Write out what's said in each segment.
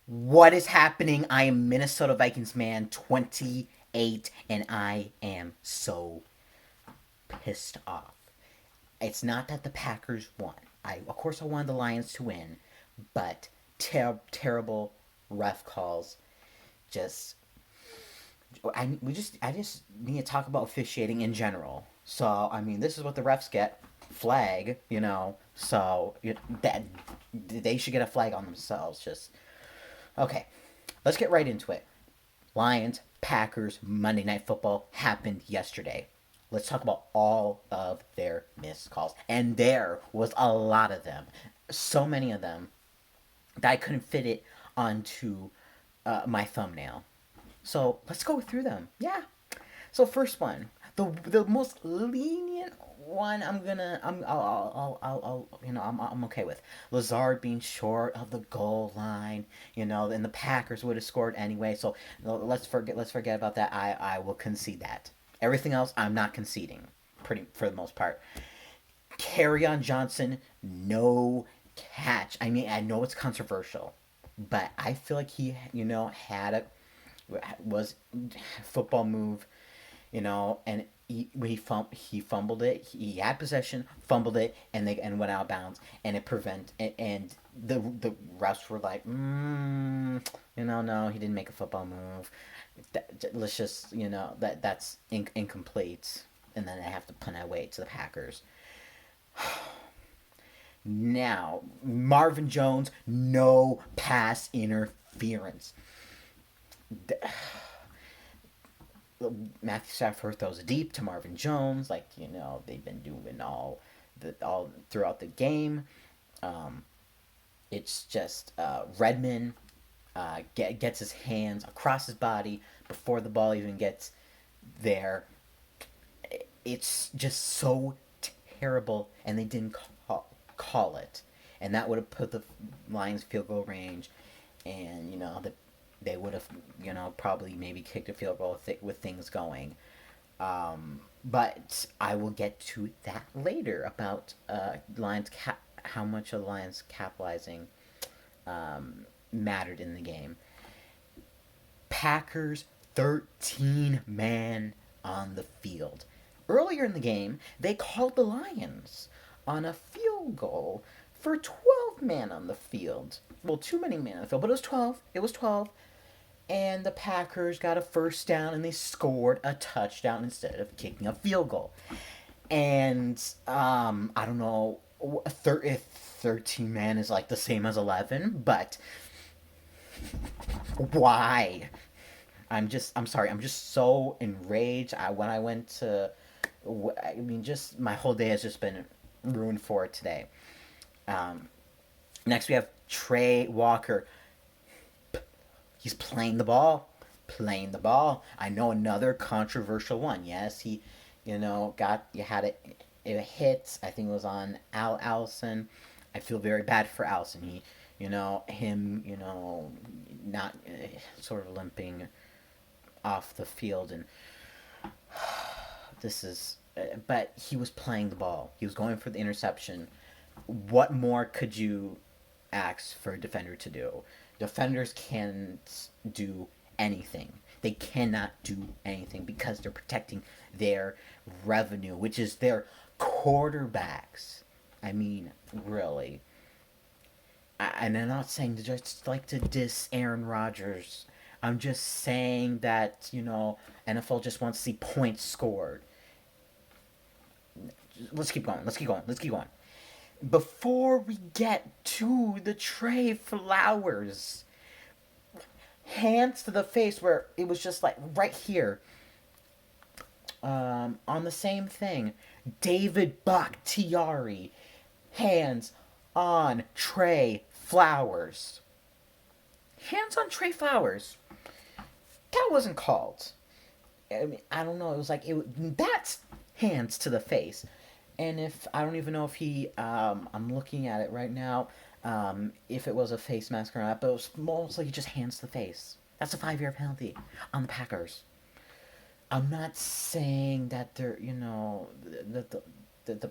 What is happening? I am Minnesota Vikings man 28, and I am so pissed off. It's not that the Packers won. Of course I wanted the Lions to win, but terrible ref calls. Just I just need to talk about officiating in general. So I mean, this is what the refs get: flag. So that they should get a flag on themselves. Just okay. Let's get right into it. Lions, Packers, Monday Night Football happened yesterday. Let's talk about all of their missed calls. And there was a lot of them. So many of them that I couldn't fit it onto my thumbnail. So let's go through them. Yeah. So first one, the most lenient one I'm okay with. Lazard being short of the goal line, and the Packers would have scored anyway. So let's forget about that. I will concede that. Everything else I'm not conceding, pretty for the most part. Carry Johnson, no catch. I mean, I know it's controversial, but I feel like he, had a was football move, and he fumbled it. He had possession, fumbled it, and went out of bounds, and it and the refs were like, no, he didn't make a football move. Let's just, that's incomplete, and then I have to punt away to the Packers. Now, Marvin Jones, no pass interference. Matthew Stafford throws it deep to Marvin Jones, like they've been doing all throughout the game. Um, it's just Redmond gets his hands across his body before the ball even gets there. It's just so terrible, and they didn't call it, and that would have put the Lions field goal range, and they would have probably maybe kicked a field goal with things going. But I will get to that later about Lions how much of the Lions capitalizing mattered in the game. Packers 13 man on the field. Earlier in the game, they called the Lions on a field goal for 12 man on the field. Well, too many men on the field, but it was 12. It was 12. And the Packers got a first down and they scored a touchdown instead of kicking a field goal. And I don't know if 13 man is like the same as 11, but why? I'm sorry. I'm just so enraged. When I went to, I mean, just my whole day has just been ruined for it today. Um, Next we have Trey Walker. He's playing the ball, playing the ball. I know another controversial one. Yes, he, had it hit. I think it was on Allison. I feel very bad for Allison. Him, not sort of limping off the field, and this is. But he was playing the ball. He was going for the interception. What more could you ask for a defender to do? Defenders can't do anything. They cannot do anything because they're protecting their revenue, which is their quarterbacks. I mean, really. And I'm not saying to just like to diss Aaron Rodgers. I'm just saying that, NFL just wants to see points scored. Let's keep going. Let's keep going. Let's keep going. Before we get to the Trey Flowers, hands to the face where it was just like right here, on the same thing. David Bakhtiari, hands on Trey Flowers. Hands on Trey Flowers. That wasn't called. I mean, I don't know. It was like that's hands to the face. And if I don't even know if I'm looking at it right now, if it was a face mask or not, but it was mostly just hands to the face. That's a 5-year penalty on the Packers. I'm not saying that the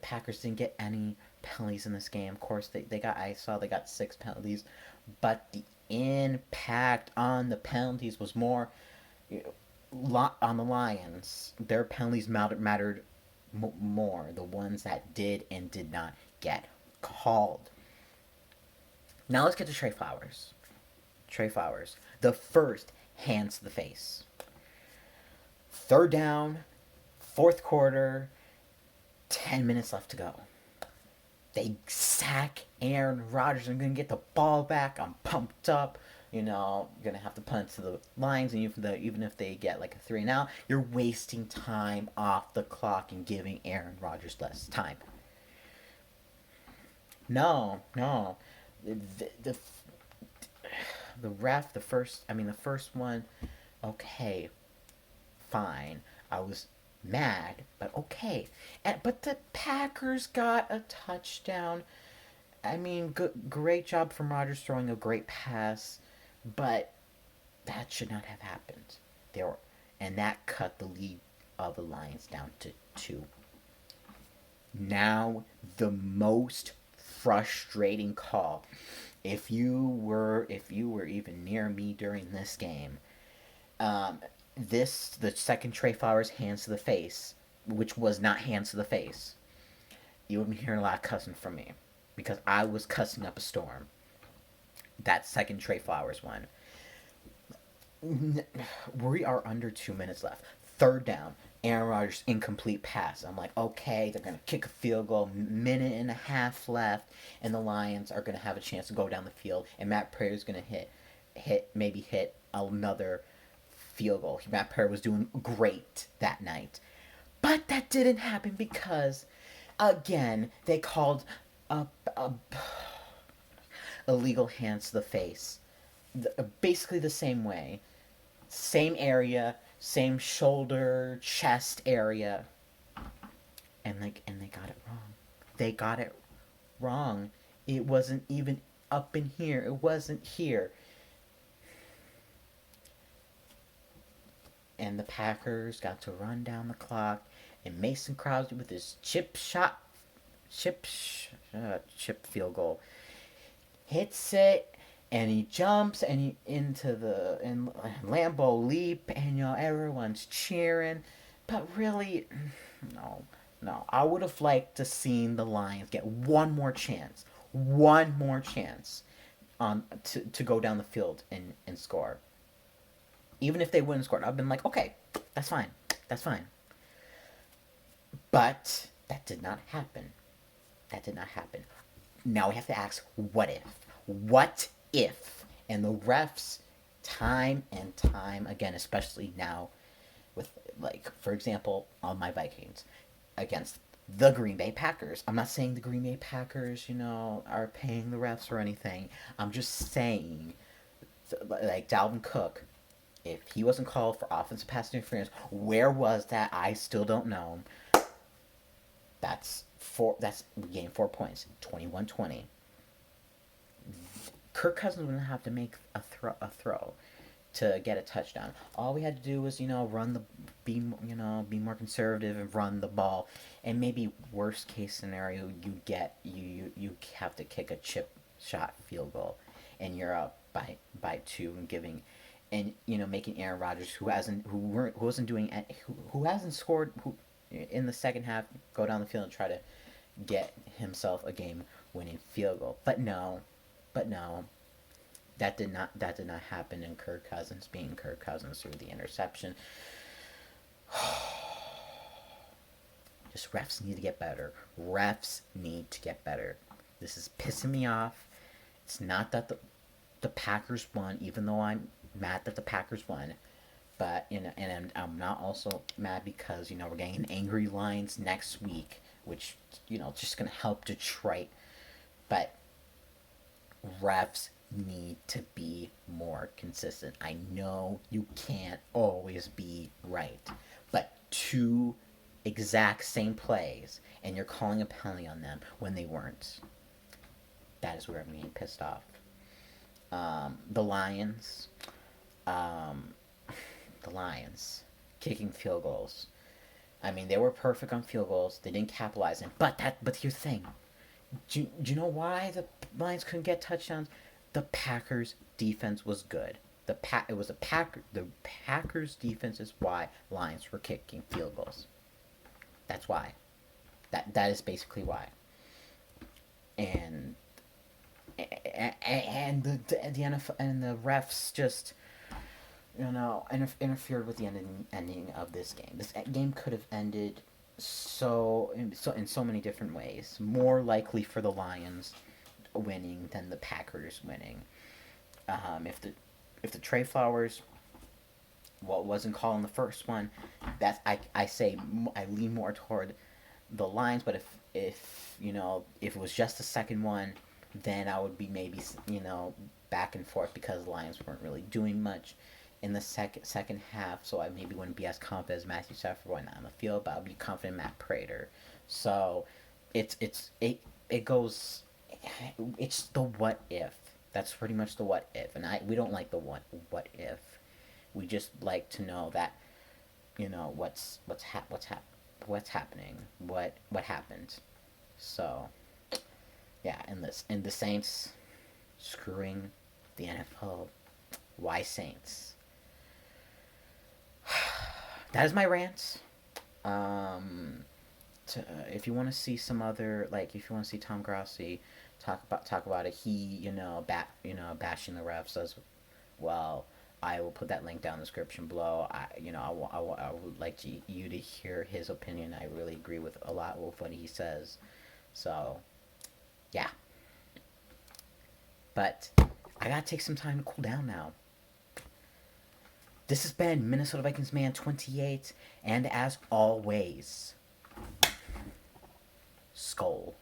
Packers didn't get any penalties in this game. Of course, they got, I saw they got 6 penalties, but the impact on the penalties was more on the Lions. Their penalties mattered more. The ones that did and did not get called. Now let's get to Trey Flowers. Trey Flowers. The first hands to the face. Third down, fourth quarter, 10 minutes left to go. They sack Aaron Rodgers. I'm going to get the ball back. I'm pumped up. You know, you're going to have to punt to the Lions, and even if they get like a 3 and out, you're wasting time off the clock and giving Aaron Rodgers less time. No, no. The, the ref, the first one, okay, fine. I was mad, but okay. But the Packers got a touchdown. I mean, great job from Rodgers throwing a great pass, but that should not have happened. And that cut the lead of the Lions down to 2. Now the most frustrating call. If you were even near me during this game, the second Trey Flowers hands to the face, which was not hands to the face, you would be hearing a lot of cussing from me because I was cussing up a storm. That second Trey Flowers one. We are under 2 minutes left. Third down. Aaron Rodgers incomplete pass. I'm like, okay, they're gonna kick a field goal. Minute and a half left, and the Lions are gonna have a chance to go down the field, and Matt Pryor's gonna hit another field goal. Matt Pryor was doing great that night, but that didn't happen because, again, they called a illegal hands to the face, basically the same way, same area, same shoulder, chest area, and they got it wrong. They got it wrong. It wasn't even up in here. It wasn't here. And the Packers got to run down the clock, and Mason Crosby with his chip field goal hits it, and he jumps and he into the Lambeau leap, and everyone's cheering, but really, no. I would have liked to seen the Lions get one more chance to go down the field and score. Even if they wouldn't score, I've been like, okay, that's fine. But that did not happen. Now we have to ask, what if? What if? And the refs, time and time again, especially now with, like, for example, on my Vikings against the Green Bay Packers. I'm not saying the Green Bay Packers, are paying the refs or anything. I'm just saying, like, Dalvin Cook, if he wasn't called for offensive pass interference, where was that? I still don't know. We gained 4 points, 21-20. Kirk Cousins wouldn't have to make a throw to get a touchdown. All we had to do was, be more conservative and run the ball. And maybe worst case scenario, you have to kick a chip shot field goal, and you're up by 2 and making Aaron Rodgers, who hasn't scored in the second half, go down the field and try to get himself a game-winning field goal. But no, that did not happen. And Kirk Cousins being Kirk Cousins through the interception. Just refs need to get better. This is pissing me off. It's not that the Packers won, even though I'm mad that the Packers won. But, and I'm not also mad because, we're getting angry Lions next week, which, just going to help Detroit. But refs need to be more consistent. I know you can't always be right, but 2 exact same plays, and you're calling a penalty on them when they weren't. That is where I'm getting pissed off. The Lions kicking field goals. I mean, they were perfect on field goals. They didn't capitalize it. But here's the thing. Do you know why the Lions couldn't get touchdowns? the Packers defense was good. The Packers defense is why Lions were kicking field goals. That's why. That is basically why. And the NFL and the refs just interfered with the ending of this game. This game could have ended in so many different ways. More likely for the Lions winning than the Packers winning. If the Trey Flowers wasn't called in the first one, that's I lean more toward the Lions. But if it was just the second one, then I would be maybe back and forth because the Lions weren't really doing much in the second half. So I maybe wouldn't be as confident as Matthew Stafford went on the field, but I'll be confident in Matt Prater. So it goes. It's the what if. That's pretty much the what if, and we don't like the what if. We just like to know that what's happening, what happened. So yeah, and the Saints screwing the NFL. Why Saints? That is my rant. If you want to see some other, if you want to see Tom Grossi talk about it, he bashing the refs as well. I will put that link down in the description below. I would like you to hear his opinion. I really agree with a lot with what he says. So, yeah. But I gotta take some time to cool down now. This has been Minnesota Vikings Man 28, and as always, Skull.